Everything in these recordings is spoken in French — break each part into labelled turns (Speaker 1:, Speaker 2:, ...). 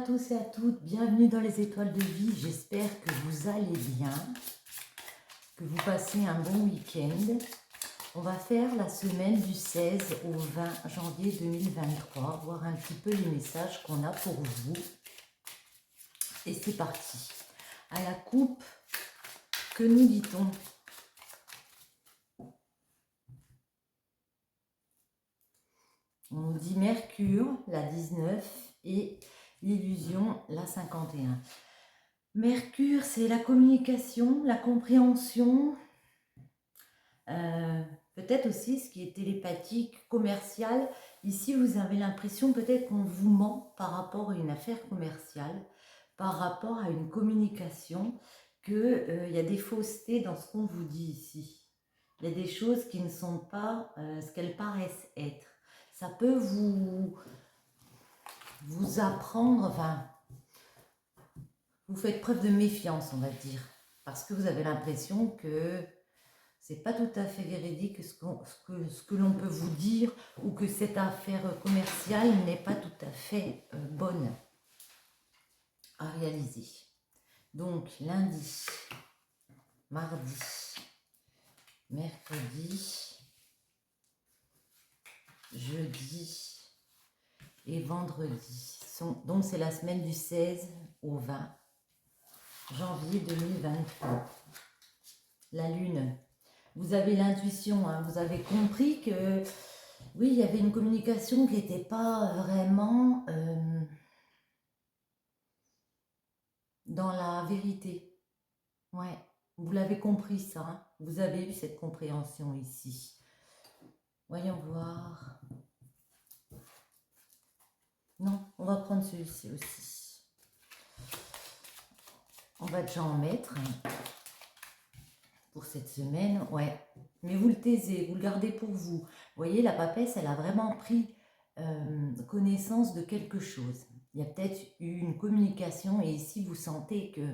Speaker 1: tous et à toutes, bienvenue dans les étoiles de vie, j'espère que vous allez bien, que vous passez un bon week-end. On va faire la semaine du 16 au 20 janvier 2023, voir un petit peu les messages qu'on a pour vous. Et c'est parti. À la coupe, que nous dit-on? On nous dit Mercure, la 19, et l'illusion, la 51. Mercure, c'est la communication, la compréhension, peut-être aussi ce qui est télépathique, commercial. Ici, vous avez l'impression peut-être qu'on vous ment par rapport à une affaire commerciale, par rapport à une communication, qu'il y a des faussetés dans ce qu'on vous dit ici. Il y a des choses qui ne sont pas ce qu'elles paraissent être. Ça peut vous apprendre, enfin, vous faites preuve de méfiance, on va dire, parce que vous avez l'impression que c'est pas tout à fait véridique ce que l'on peut vous dire, ou que cette affaire commerciale n'est pas tout à fait bonne à réaliser. Donc lundi, mardi, mercredi, jeudi et vendredi. Donc c'est la semaine du 16 au 20 janvier 2023. La lune. Vous avez l'intuition, hein, vous avez compris que oui, il y avait une communication qui n'était pas vraiment dans la vérité. Ouais, vous l'avez compris ça, hein, vous avez eu cette compréhension ici. Voyons voir. Non, on va prendre celui-ci aussi. On va déjà en mettre pour cette semaine, ouais. Mais vous le taisez, vous le gardez pour vous. Vous voyez, la papesse, elle a vraiment pris connaissance de quelque chose. Il y a peut-être eu une communication et ici, vous sentez que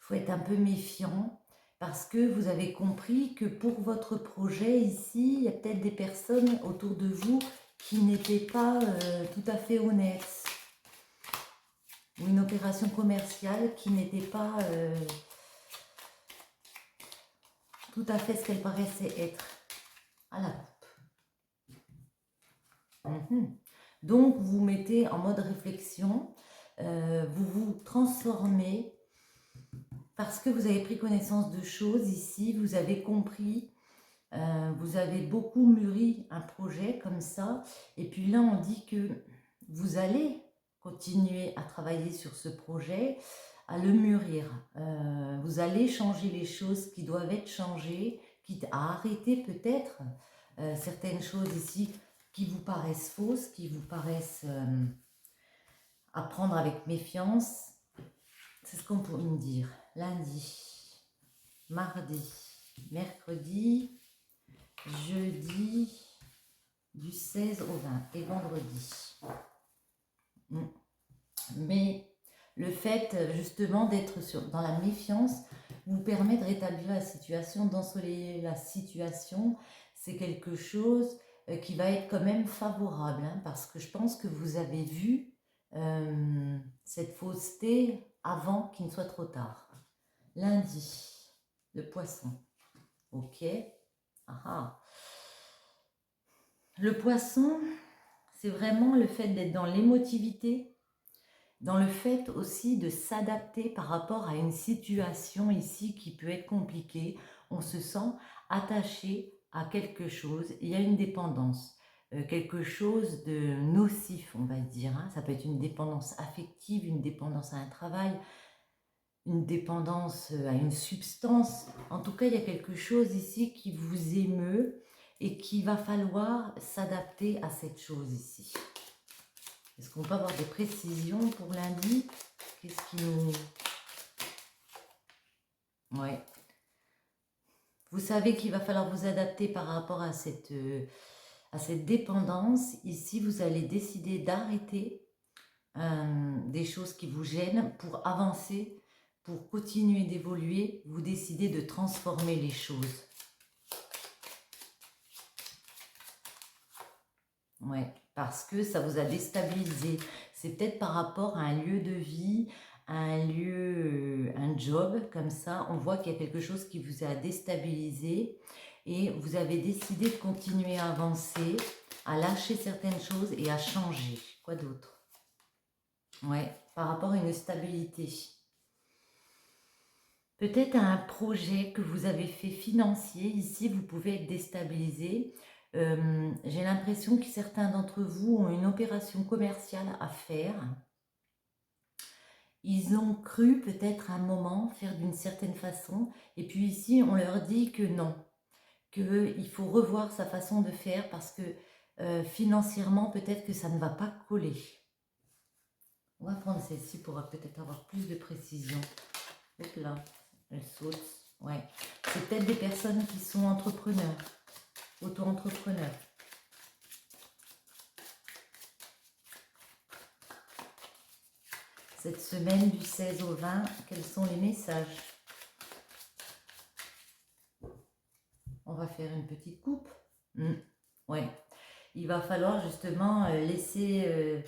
Speaker 1: faut être un peu méfiant parce que vous avez compris que pour votre projet ici, il y a peut-être des personnes autour de vous qui n'étaient pas tout à fait honnêtes. Ou une opération commerciale qui n'était pas tout à fait ce qu'elle paraissait être à la coupe. Donc, vous vous mettez en mode réflexion, vous vous transformez parce que vous avez pris connaissance de choses ici, vous avez compris, vous avez beaucoup mûri un projet comme ça, et puis là, on dit que vous allez continuer à travailler sur ce projet, à le mûrir. Vous allez changer les choses qui doivent être changées, quitte à arrêter peut-être certaines choses ici qui vous paraissent fausses, qui vous paraissent à prendre avec méfiance. C'est ce qu'on pourrait me dire. Lundi, mardi, mercredi, jeudi, du 16 au 20 et vendredi. Mais le fait justement d'être dans la méfiance vous permet de rétablir la situation, d'ensoleiller la situation. C'est quelque chose qui va être quand même favorable, hein, parce que je pense que vous avez vu cette fausseté avant qu'il ne soit trop tard. Lundi, le poisson. Ok. Aha. Le poisson, c'est vraiment le fait d'être dans l'émotivité, dans le fait aussi de s'adapter par rapport à une situation ici qui peut être compliquée. On se sent attaché à quelque chose, il y a une dépendance, quelque chose de nocif, on va dire, hein. Ça peut être une dépendance affective, une dépendance à un travail, une dépendance à une substance. En tout cas, il y a quelque chose ici qui vous émeut et qu'il va falloir s'adapter à cette chose ici. Est-ce qu'on peut avoir des précisions pour lundi? Qu'est-ce qui nous... Ouais. Vous savez qu'il va falloir vous adapter par rapport à cette dépendance. Ici, vous allez décider d'arrêter des choses qui vous gênent pour avancer, pour continuer d'évoluer. Vous décidez de transformer les choses. Ouais, parce que ça vous a déstabilisé. C'est peut-être par rapport à un lieu de vie, à un lieu, un job, comme ça. On voit qu'il y a quelque chose qui vous a déstabilisé et vous avez décidé de continuer à avancer, à lâcher certaines choses et à changer. Quoi d'autre? Ouais, par rapport à une stabilité. Peut-être à un projet que vous avez fait financier. Ici, vous pouvez être déstabilisé. J'ai l'impression que certains d'entre vous ont une opération commerciale à faire. Ils ont cru peut-être à un moment faire d'une certaine façon. Et puis ici, on leur dit que non, qu'il faut revoir sa façon de faire parce que financièrement, peut-être que ça ne va pas coller. On va prendre celle-ci pour peut-être avoir plus de précision. Hop là, elle saute. Ouais. C'est peut-être des personnes qui sont entrepreneurs, auto-entrepreneurs. Cette semaine du 16 au 20, quels sont les messages? On va faire une petite coupe. Ouais. Il va falloir justement laisser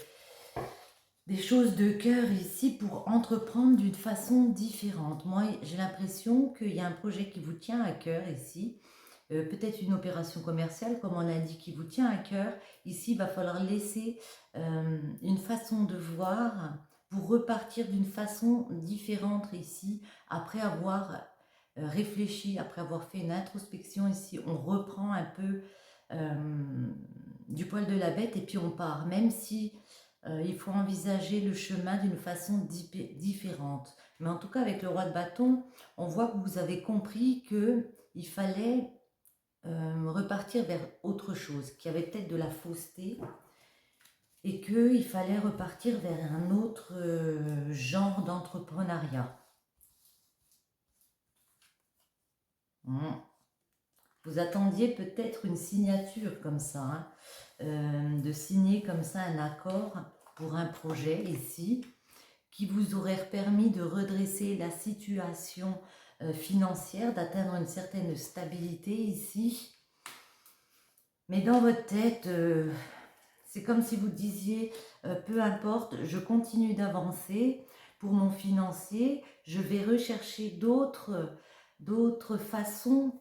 Speaker 1: des choses de cœur ici pour entreprendre d'une façon différente. Moi, j'ai l'impression qu'il y a un projet qui vous tient à cœur ici. Peut-être une opération commerciale, comme on a dit, qui vous tient à cœur. Ici, il va falloir laisser une façon de voir pour repartir d'une façon différente ici, après avoir réfléchi, après avoir fait une introspection ici. On reprend un peu du poil de la bête et puis on part, même si il faut envisager le chemin d'une façon différente. Mais en tout cas, avec le roi de bâton, on voit que vous avez compris qu'il fallait repartir vers autre chose, qu'il y avait peut-être de la fausseté et qu'il fallait repartir vers un autre genre d'entrepreneuriat. Vous attendiez peut-être une signature comme ça, hein, de signer comme ça un accord pour un projet ici, qui vous aurait permis de redresser la situation financière, d'atteindre une certaine stabilité ici. Mais dans votre tête, c'est comme si vous disiez, peu importe, je continue d'avancer pour mon financier, je vais rechercher d'autres façons,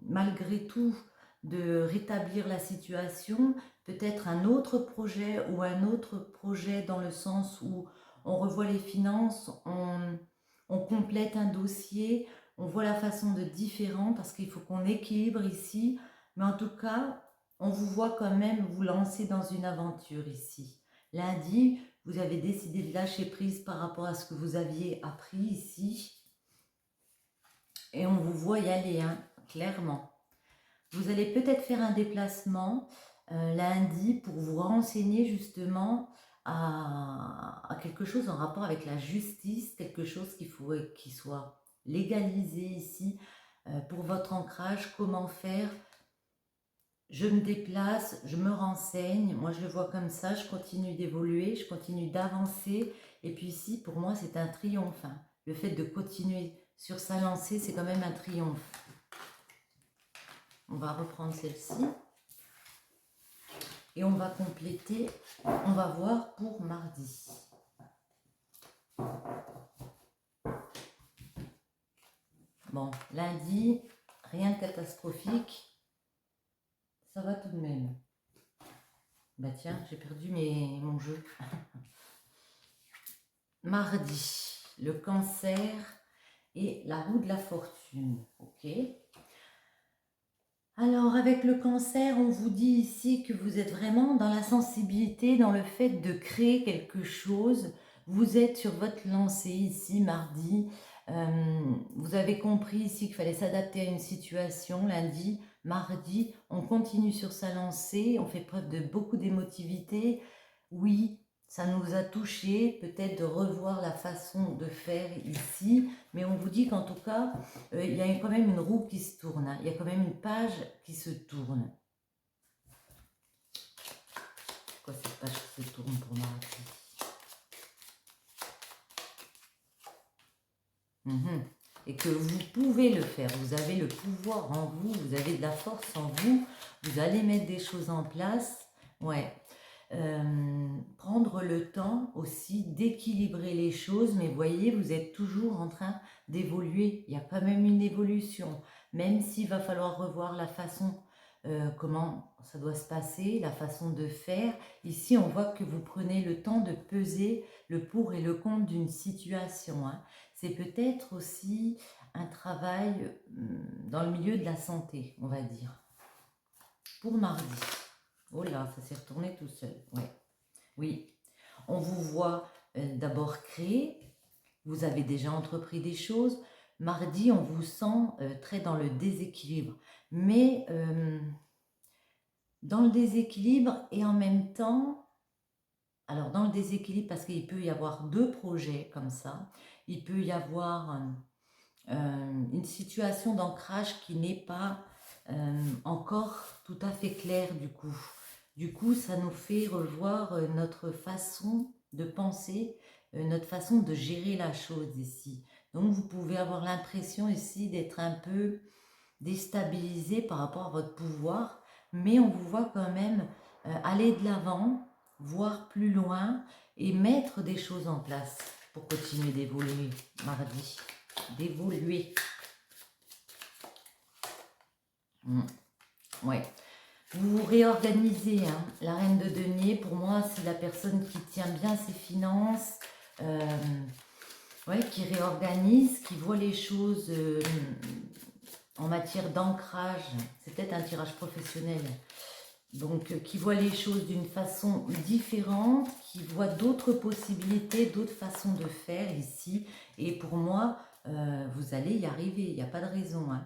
Speaker 1: malgré tout, de rétablir la situation, peut-être un autre projet ou un autre projet dans le sens où on revoit les finances, on complète un dossier, on voit la façon de différent parce qu'il faut qu'on équilibre ici, mais en tout cas, on vous voit quand même vous lancer dans une aventure ici. Lundi, vous avez décidé de lâcher prise par rapport à ce que vous aviez appris ici. Et on vous voit y aller, hein, clairement. Vous allez peut-être faire un déplacement lundi pour vous renseigner justement à quelque chose en rapport avec la justice, quelque chose qui soit légalisé ici pour votre ancrage, comment faire. Je me déplace, je me renseigne, moi je le vois comme ça, je continue d'évoluer, je continue d'avancer. Et puis ici, pour moi, c'est un triomphe, hein. Le fait de continuer sur sa lancée, c'est quand même un triomphe. On va reprendre celle-ci. Et on va compléter, on va voir pour mardi. Bon, lundi, rien de catastrophique. Ça va tout de même. Bah tiens, j'ai perdu mon jeu. Mardi, le cancer et la roue de la fortune. Ok. Alors, avec le cancer, on vous dit ici que vous êtes vraiment dans la sensibilité, dans le fait de créer quelque chose. Vous êtes sur votre lancée ici, mardi. Vous avez compris ici qu'il fallait s'adapter à une situation. Lundi, mardi, on continue sur sa lancée. On fait preuve de beaucoup d'émotivité. Oui, ça nous a touché, peut-être de revoir la façon de faire ici, mais on vous dit qu'en tout cas, il y a quand même une roue qui se tourne, hein. Il y a quand même une page qui se tourne. Pourquoi cette page qui se tourne pour mardi? Et que vous pouvez le faire, vous avez le pouvoir en vous, vous avez de la force en vous, vous allez mettre des choses en place, ouais. prendre le temps aussi d'équilibrer les choses, mais voyez, vous êtes toujours en train d'évoluer, il y a quand même une évolution, même s'il va falloir revoir la façon, comment ça doit se passer, la façon de faire. Ici, on voit que vous prenez le temps de peser le pour et le contre d'une situation, hein. C'est peut-être aussi un travail dans le milieu de la santé, on va dire. Pour mardi. Oh là, ça s'est retourné tout seul. Ouais. Oui. On vous voit d'abord créer. Vous avez déjà entrepris des choses. Mardi, on vous sent très dans le déséquilibre. Mais dans le déséquilibre et en même temps, alors dans le déséquilibre parce qu'il peut y avoir deux projets comme ça. Il peut y avoir une situation d'ancrage qui n'est pas encore tout à fait claire du coup. Du coup, ça nous fait revoir notre façon de penser, notre façon de gérer la chose ici. Donc, vous pouvez avoir l'impression ici d'être un peu déstabilisé par rapport à votre pouvoir, mais on vous voit quand même aller de l'avant, voir plus loin et mettre des choses en place pour continuer d'évoluer mardi. D'évoluer. Ouais. Vous vous réorganisez, hein. La reine de denier, pour moi, c'est la personne qui tient bien ses finances, ouais, qui réorganise, qui voit les choses en matière d'ancrage. C'est peut-être un tirage professionnel. Donc, qui voit les choses d'une façon différente, qui voit d'autres possibilités, d'autres façons de faire ici. Et pour moi, vous allez y arriver, il n'y a pas de raison, hein.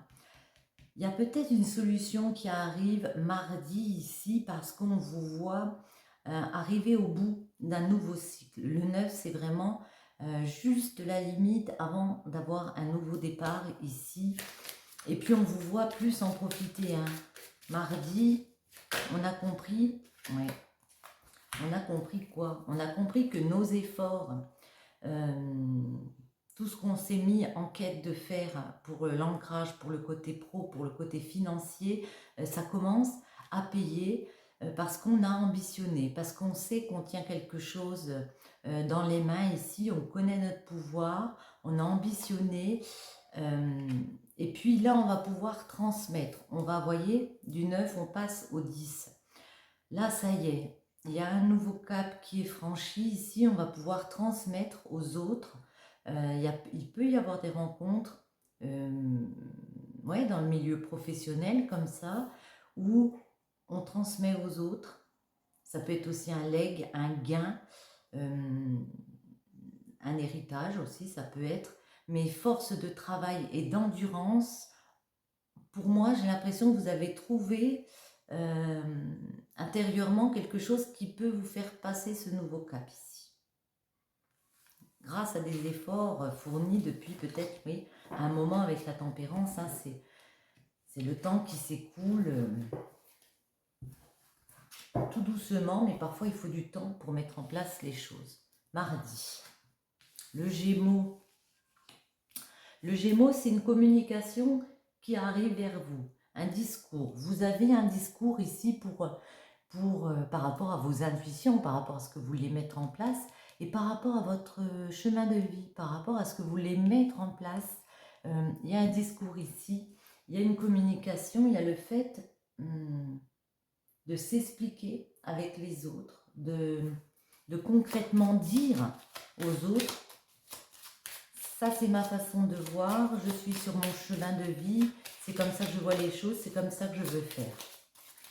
Speaker 1: Il y a peut-être une solution qui arrive mardi ici parce qu'on vous voit arriver au bout d'un nouveau cycle. Le 9, c'est vraiment juste la limite avant d'avoir un nouveau départ ici. Et puis on vous voit plus en profiter, hein. Mardi, on a compris, ouais, on a compris quoi? On a compris que nos efforts, tout ce qu'on s'est mis en quête de faire pour l'ancrage, pour le côté pro, pour le côté financier, ça commence à payer parce qu'on a ambitionné, parce qu'on sait qu'on tient quelque chose dans les mains ici, on connaît notre pouvoir, on a ambitionné. Et puis là, on va pouvoir transmettre. On va, voyez, du 9, on passe au 10. Là, ça y est, il y a un nouveau cap qui est franchi. Ici, on va pouvoir transmettre aux autres. Il peut y avoir des rencontres ouais, dans le milieu professionnel comme ça, où on transmet aux autres. Ça peut être aussi un legs, un gain, un héritage aussi, ça peut être. Mais force de travail et d'endurance, pour moi, j'ai l'impression que vous avez trouvé intérieurement quelque chose qui peut vous faire passer ce nouveau cap ici. Grâce à des efforts fournis depuis peut-être, oui, un moment avec la tempérance, hein, c'est le temps qui s'écoule tout doucement, mais parfois il faut du temps pour mettre en place les choses. Mardi, le Gémeaux. Le Gémeaux, c'est une communication qui arrive vers vous, un discours. Vous avez un discours ici par rapport à vos intuitions, par rapport à ce que vous voulez mettre en place et par rapport à votre chemin de vie, par rapport à ce que vous voulez mettre en place. Il y a un discours ici, il y a une communication, il y a le fait de s'expliquer avec les autres, de concrètement dire aux autres: ça c'est ma façon de voir, je suis sur mon chemin de vie, c'est comme ça que je vois les choses, c'est comme ça que je veux faire.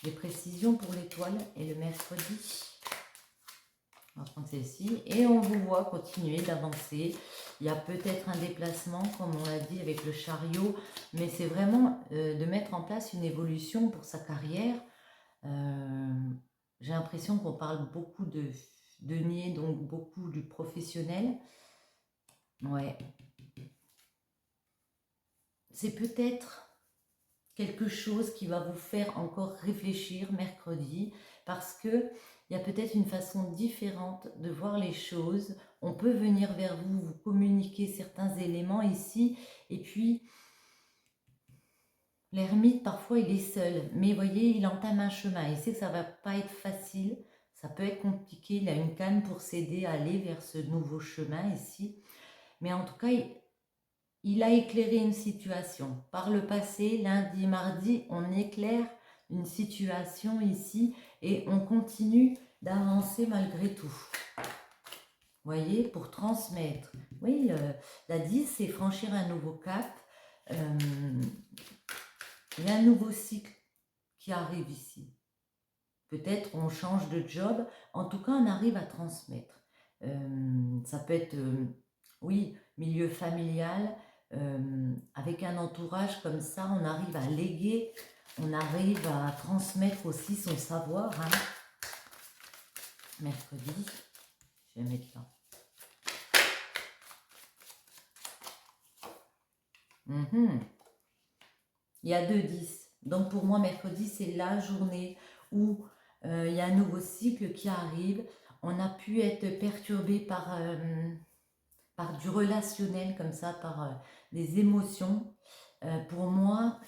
Speaker 1: Les précisions pour l'étoile et le mercredi. On va prendre celle-ci et on vous voit continuer d'avancer. Il y a peut-être un déplacement, comme on l'a dit, avec le chariot, mais c'est vraiment de mettre en place une évolution pour sa carrière. J'ai l'impression qu'on parle beaucoup de denier, donc beaucoup du professionnel. Ouais. C'est peut-être quelque chose qui va vous faire encore réfléchir mercredi, parce que il y a peut-être une façon différente de voir les choses. On peut venir vers vous, vous communiquer certains éléments ici, et puis l'ermite parfois il est seul, mais voyez, il entame un chemin. Il sait que ça va pas être facile, Ça peut être compliqué, il a une canne pour s'aider à aller vers ce nouveau chemin ici. Mais en tout cas, il a éclairé une situation. Par le passé, lundi, mardi, on éclaire une situation ici et on continue d'avancer malgré tout. Vous voyez, pour transmettre. Oui, la 10, c'est franchir un nouveau cap. Il y a un nouveau cycle qui arrive ici. Peut-être on change de job. En tout cas, on arrive à transmettre. Ça peut être, oui, milieu familial. Avec un entourage comme ça, on arrive à léguer, on arrive à transmettre aussi son savoir. Hein. Mercredi, je vais mettre là. Il y a 2-10. Donc pour moi, mercredi, c'est la journée où il y a un nouveau cycle qui arrive. On a pu être perturbé par du relationnel comme ça, par des émotions. Pour moi,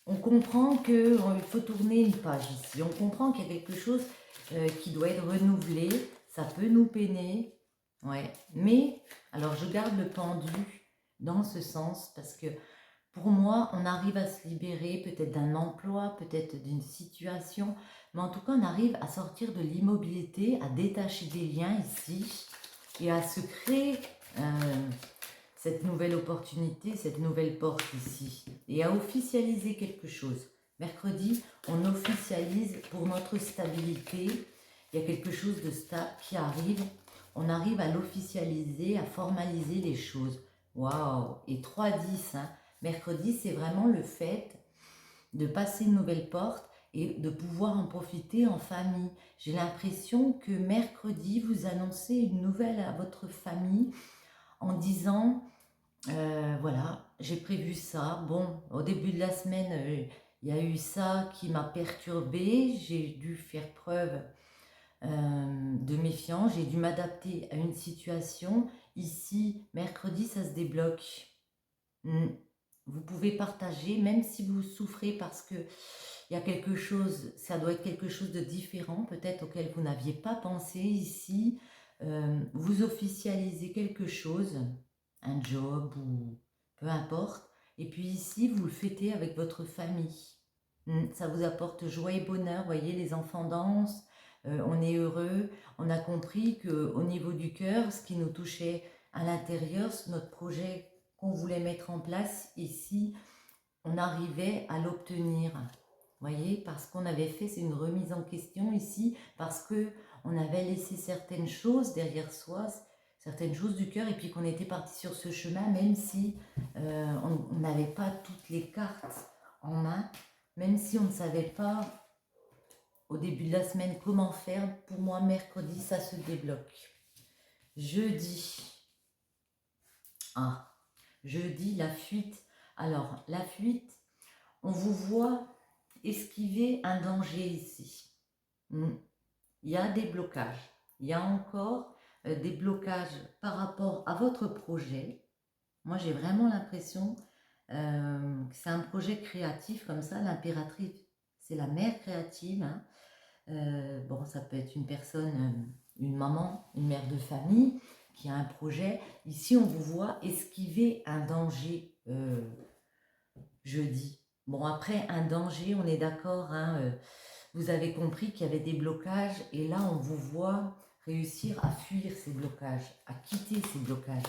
Speaker 1: on comprend qu'il faut tourner une page ici. On comprend qu'il y a quelque chose qui doit être renouvelé. Ça peut nous peiner. Ouais. Mais, alors je garde le pendu dans ce sens parce que pour moi, on arrive à se libérer peut-être d'un emploi, peut-être d'une situation. Mais en tout cas, on arrive à sortir de l'immobilité, à détacher des liens ici et à se créer cette nouvelle opportunité, cette nouvelle porte ici, et à officialiser quelque chose. Mercredi, on officialise pour notre stabilité. Il y a quelque chose de stable qui arrive. On arrive à l'officialiser, à formaliser les choses. Waouh! Et 3-10, hein. Mercredi, c'est vraiment le fait de passer une nouvelle porte et de pouvoir en profiter en famille. J'ai l'impression que mercredi, vous annoncez une nouvelle à votre famille en disant, voilà, j'ai prévu ça. Bon, au début de la semaine, il y a eu ça qui m'a perturbée. J'ai dû faire preuve de méfiance. J'ai dû m'adapter à une situation. Ici, mercredi, ça se débloque. Vous pouvez partager, même si vous souffrez parce que il y a quelque chose, ça doit être quelque chose de différent, peut-être auquel vous n'aviez pas pensé ici. Vous officialisez quelque chose, un job ou peu importe. Et puis ici, vous le fêtez avec votre famille. Ça vous apporte joie et bonheur. Vous voyez, les enfants dansent, on est heureux. On a compris qu'au niveau du cœur, ce qui nous touchait à l'intérieur, notre projet qu'on voulait mettre en place ici, on arrivait à l'obtenir. Vous voyez, parce qu'on avait fait, c'est une remise en question ici, parce que on avait laissé certaines choses derrière soi, certaines choses du cœur, et puis qu'on était parti sur ce chemin, même si on n'avait pas toutes les cartes en main, même si on ne savait pas au début de la semaine comment faire. Pour moi, mercredi, ça se débloque. Jeudi, jeudi, la fuite. Alors, la fuite, on vous voit esquiver un danger ici. Il y a des blocages. Il y a encore des blocages par rapport à votre projet. Moi, j'ai vraiment l'impression que c'est un projet créatif comme ça. L'impératrice, c'est la mère créative. Hein. Bon, ça peut être une personne, une maman, une mère de famille qui a un projet. Ici, on vous voit esquiver un danger jeudi. Bon, après, un danger, on est d'accord, hein, vous avez compris qu'il y avait des blocages et là, on vous voit réussir à fuir ces blocages, à quitter ces blocages.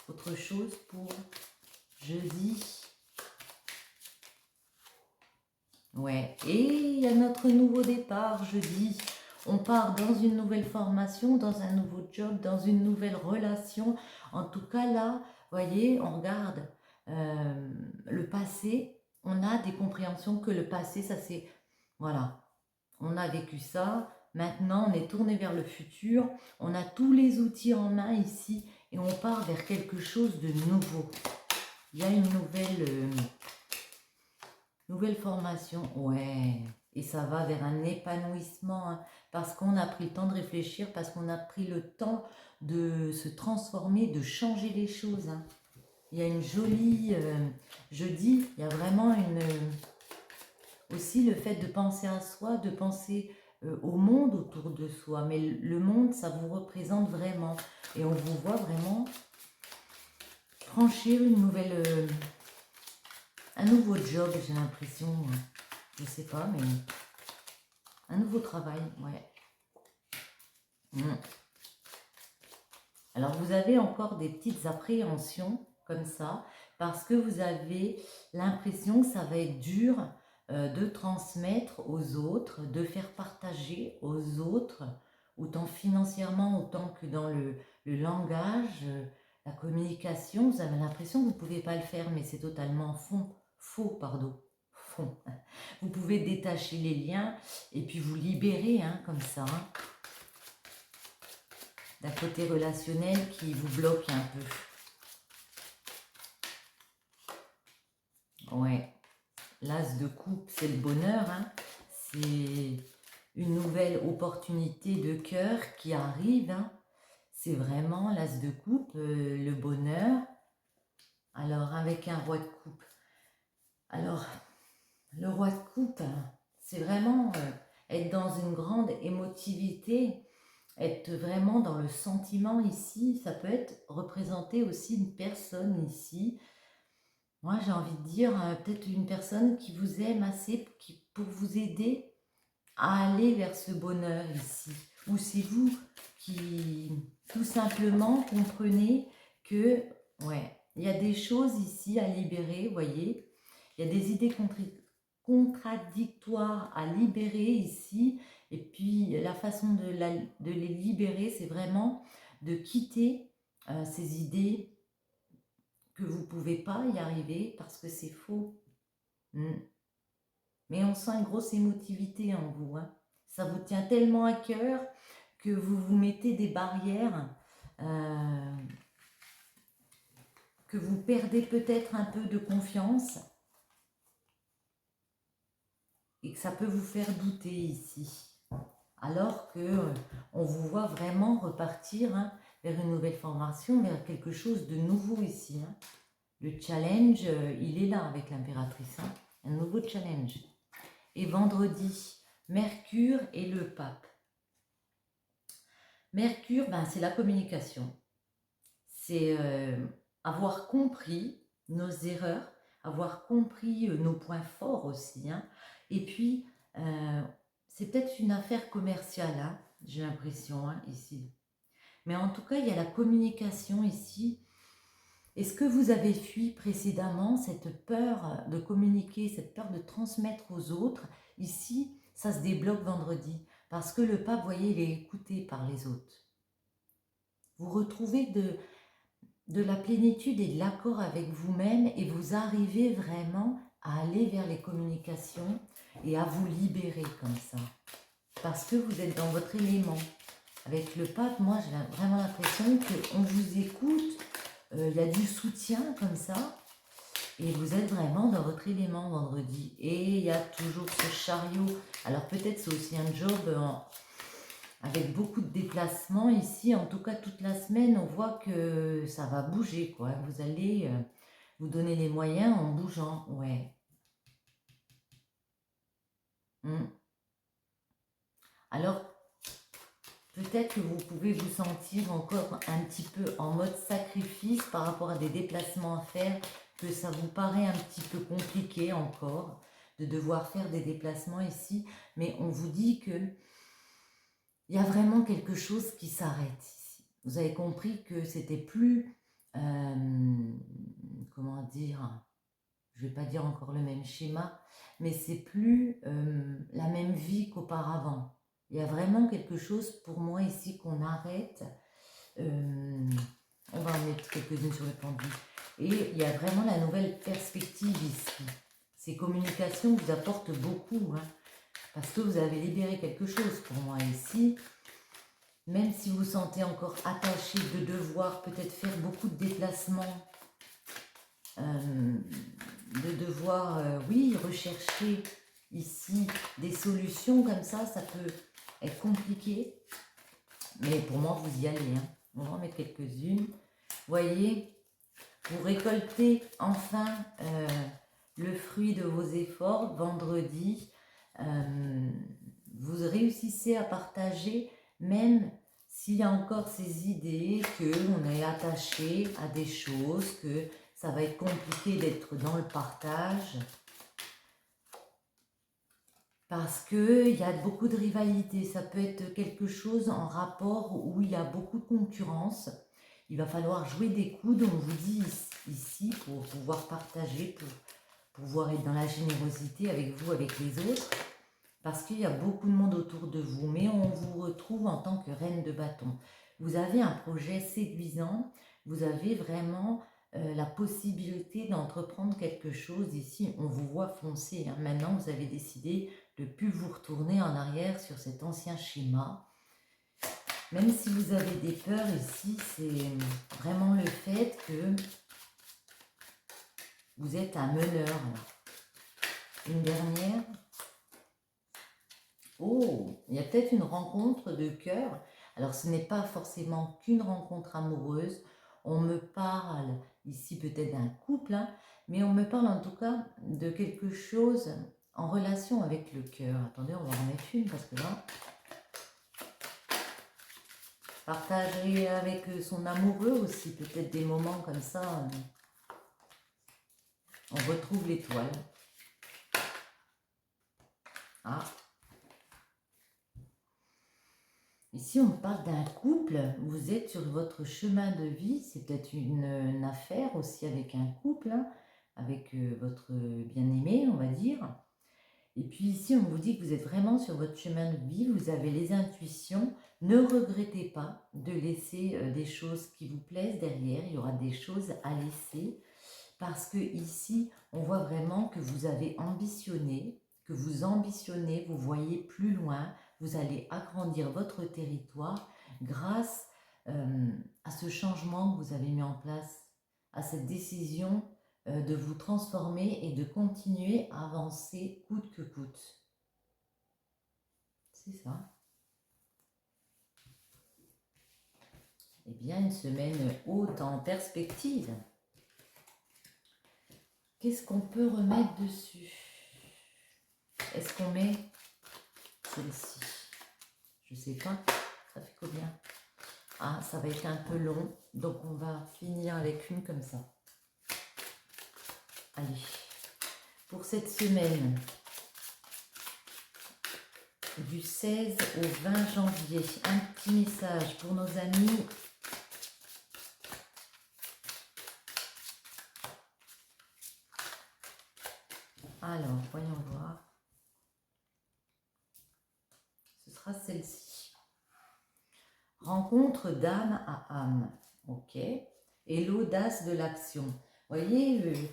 Speaker 1: Autre chose pour jeudi. Ouais, et il y a notre nouveau départ jeudi. On part dans une nouvelle formation, dans un nouveau job, dans une nouvelle relation. En tout cas, là, voyez, on regarde le passé. On a des compréhensions que le passé, ça c'est... Voilà, on a vécu ça. Maintenant, on est tourné vers le futur. On a tous les outils en main ici et on part vers quelque chose de nouveau. Il y a une nouvelle formation. Ouais, et ça va vers un épanouissement hein, parce qu'on a pris le temps de réfléchir, parce qu'on a pris le temps de se transformer, de changer les choses. Hein. Il y a une jolie... jeudi, il y a vraiment une... aussi le fait de penser à soi, de penser au monde autour de soi. Mais le monde, ça vous représente vraiment. Et on vous voit vraiment franchir une nouvelle... un nouveau job, j'ai l'impression. Je sais pas, mais... un nouveau travail, ouais. Alors, vous avez encore des petites appréhensions comme ça, parce que vous avez l'impression que ça va être dur de transmettre aux autres, de faire partager aux autres, autant financièrement, autant que dans le langage, la communication. Vous avez l'impression que vous ne pouvez pas le faire, mais c'est totalement faux, pardon. Faux. Vous pouvez détacher les liens et puis vous libérer comme ça. D'un côté relationnel qui vous bloque un peu. Ouais. L'as de coupe, c'est le bonheur. C'est une nouvelle opportunité de cœur qui arrive. C'est vraiment l'as de coupe, le bonheur. Alors, avec un roi de coupe. Alors, le roi de coupe, c'est vraiment être dans une grande émotivité. Être vraiment dans le sentiment ici, ça peut être représenter aussi une personne ici. Moi, j'ai envie de dire peut-être une personne qui vous aime assez pour vous aider à aller vers ce bonheur ici. Ou c'est vous qui, tout simplement, comprenez que, ouais, il y a des choses ici à libérer, vous voyez. Il y a des idées contradictoires à libérer ici. Et puis, la façon de les libérer, c'est vraiment de quitter ces idées que vous ne pouvez pas y arriver parce que c'est faux. Mais on sent une grosse émotivité en vous. Ça vous tient tellement à cœur que vous vous mettez des barrières, que vous perdez peut-être un peu de confiance et que ça peut vous faire douter ici. Alors que on vous voit vraiment repartir vers une nouvelle formation, vers quelque chose de nouveau ici. Le challenge, il est là avec l'impératrice. Un nouveau challenge. Et vendredi, Mercure et le pape. Mercure, c'est la communication. C'est avoir compris nos erreurs, avoir compris nos points forts aussi. Et puis, c'est peut-être une affaire commerciale, j'ai l'impression, ici. Mais en tout cas, il y a la communication ici. Est-ce que vous avez fui précédemment cette peur de communiquer, cette peur de transmettre aux autres? Ici, ça se débloque vendredi. Parce que le pape, vous voyez, il est écouté par les autres. Vous retrouvez de la plénitude et de l'accord avec vous-même et vous arrivez vraiment à aller vers les communications et à vous libérer comme ça. Parce que vous êtes dans votre élément. Avec le pape, moi, j'ai vraiment l'impression qu'on vous écoute. Il y a du soutien comme ça et vous êtes vraiment dans votre élément vendredi. Et il y a toujours ce chariot. Alors peut-être c'est aussi un job avec beaucoup de déplacements ici. En tout cas, toute la semaine, on voit que ça va bouger, quoi. Vous allez vous donner les moyens en bougeant, ouais. Alors, peut-être que vous pouvez vous sentir encore un petit peu en mode sacrifice par rapport à des déplacements à faire, que ça vous paraît un petit peu compliqué encore de devoir faire des déplacements ici, mais on vous dit que il y a vraiment quelque chose qui s'arrête ici. Vous avez compris que c'était plus, comment dire, je ne vais pas dire encore le même schéma, mais c'est plus la même vie qu'auparavant. Il y a vraiment quelque chose pour moi ici qu'on arrête. On va en mettre quelques-unes sur le pendule. Et il y a vraiment la nouvelle perspective ici. Ces communications vous apportent beaucoup, parce que vous avez libéré quelque chose pour moi ici. Même si vous vous sentez encore attaché de devoir peut-être faire beaucoup de déplacements, de devoir, oui, rechercher ici des solutions comme ça peut être compliqué. Mais pour moi, vous y allez. On va en mettre quelques-unes. Voyez, vous récoltez enfin le fruit de vos efforts vendredi. vous réussissez à partager, même s'il y a encore ces idées qu'on est attaché à des choses, que ça va être compliqué d'être dans le partage, parce qu'il y a beaucoup de rivalité. Ça peut être quelque chose en rapport où il y a beaucoup de concurrence. Il va falloir jouer des coudes, on vous dit ici, pour pouvoir partager, pour pouvoir être dans la générosité avec vous, avec les autres, parce qu'il y a beaucoup de monde autour de vous, mais on vous retrouve en tant que reine de bâton. Vous avez un projet séduisant, vous avez vraiment la possibilité d'entreprendre quelque chose ici, on vous voit foncer. Hein. Maintenant, vous avez décidé de ne plus vous retourner en arrière sur cet ancien schéma. Même si vous avez des peurs ici, c'est vraiment le fait que vous êtes un meneur. Une dernière. Oh, il y a peut-être une rencontre de cœur. Alors, ce n'est pas forcément qu'une rencontre amoureuse. On me parle ici peut-être d'un couple, hein, mais on me parle en tout cas de quelque chose en relation avec le cœur. Attendez, on va en mettre une parce que là, partager avec son amoureux aussi, peut-être des moments comme ça, on retrouve l'étoile. Ah. Ici, on parle d'un couple, vous êtes sur votre chemin de vie, c'est peut-être une affaire aussi avec un couple, hein, avec votre bien-aimé, on va dire. Et puis ici, on vous dit que vous êtes vraiment sur votre chemin de vie, vous avez les intuitions. Ne regrettez pas de laisser des choses qui vous plaisent derrière, il y aura des choses à laisser. Parce que ici, on voit vraiment que vous avez ambitionné, que vous ambitionnez, vous voyez plus loin, vous allez agrandir votre territoire grâce à ce changement que vous avez mis en place, à cette décision de vous transformer et de continuer à avancer coûte que coûte. C'est ça. Eh bien, une semaine haute en perspective. Qu'est-ce qu'on peut remettre dessus? Est-ce qu'on met celle-ci? Je ne sais pas. Ça fait combien? Ah, ça va être un peu long. Donc, on va finir avec une comme ça. Allez. Pour cette semaine, du 16 au 20 janvier, un petit message pour nos amis. Alors, voyons voir. Ce sera celle-ci. Rencontre d'âme à âme. Ok. Et l'audace de l'action. Voyez,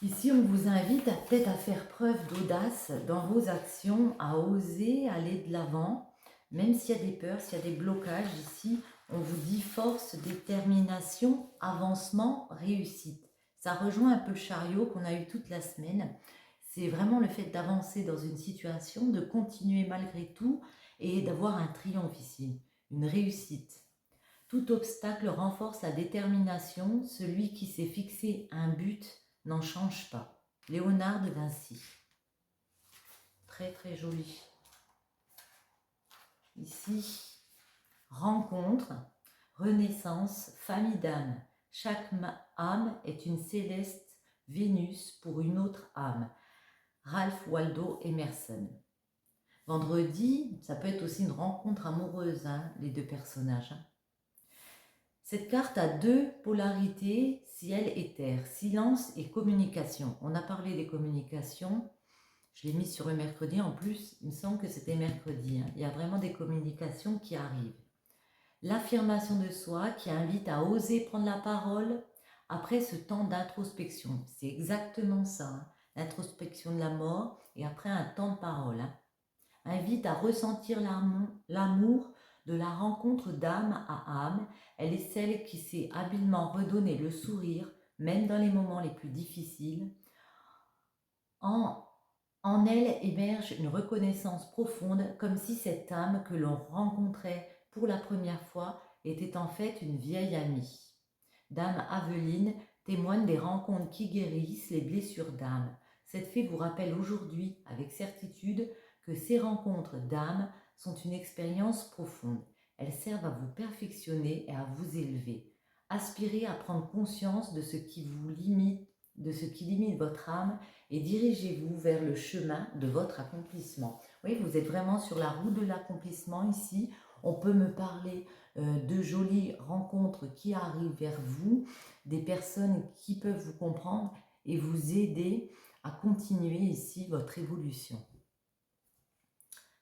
Speaker 1: ici, on vous invite peut-être à faire preuve d'audace dans vos actions, à oser aller de l'avant, même s'il y a des peurs, s'il y a des blocages. Ici, on vous dit force, détermination, avancement, réussite. Ça rejoint un peu le chariot qu'on a eu toute la semaine. C'est vraiment le fait d'avancer dans une situation, de continuer malgré tout et d'avoir un triomphe ici, une réussite. Tout obstacle renforce la détermination. Celui qui s'est fixé un but n'en change pas. Léonard de Vinci. Très très joli. Ici, rencontre, renaissance, famille d'âme. Chaque âme est une céleste Vénus pour une autre âme. Ralph Waldo Emerson. Vendredi, ça peut être aussi une rencontre amoureuse, hein, les deux personnages. Hein. Cette carte a deux polarités, ciel et terre, silence et communication. On a parlé des communications, je l'ai mis sur le mercredi en plus, il me semble que c'était mercredi. Hein. Il y a vraiment des communications qui arrivent. L'affirmation de soi qui invite à oser prendre la parole après ce temps d'introspection. C'est exactement ça, hein. L'introspection de la mort et après un temps de parole. Hein. Invite à ressentir l'amour de la rencontre d'âme à âme. Elle est celle qui sait habilement redonner le sourire, même dans les moments les plus difficiles. En elle émerge une reconnaissance profonde, comme si cette âme que l'on rencontrait pour la première fois était en fait une vieille amie. Dame Aveline témoigne des rencontres qui guérissent les blessures d'âme. Cette fée vous rappelle aujourd'hui, avec certitude, que ces rencontres d'âme sont une expérience profonde. Elles servent à vous perfectionner et à vous élever. Aspirez à prendre conscience de ce qui vous limite, de ce qui limite votre âme et dirigez-vous vers le chemin de votre accomplissement. Oui, vous êtes vraiment sur la route de l'accomplissement ici. On peut me parler de jolies rencontres qui arrivent vers vous, des personnes qui peuvent vous comprendre et vous aider à continuer ici votre évolution.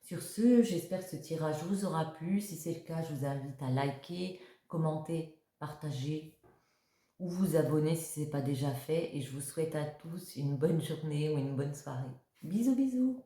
Speaker 1: Sur ce, j'espère que ce tirage vous aura plu. Si c'est le cas, je vous invite à liker, commenter, partager ou vous abonner si ce n'est pas déjà fait. Et je vous souhaite à tous une bonne journée ou une bonne soirée. Bisous, bisous!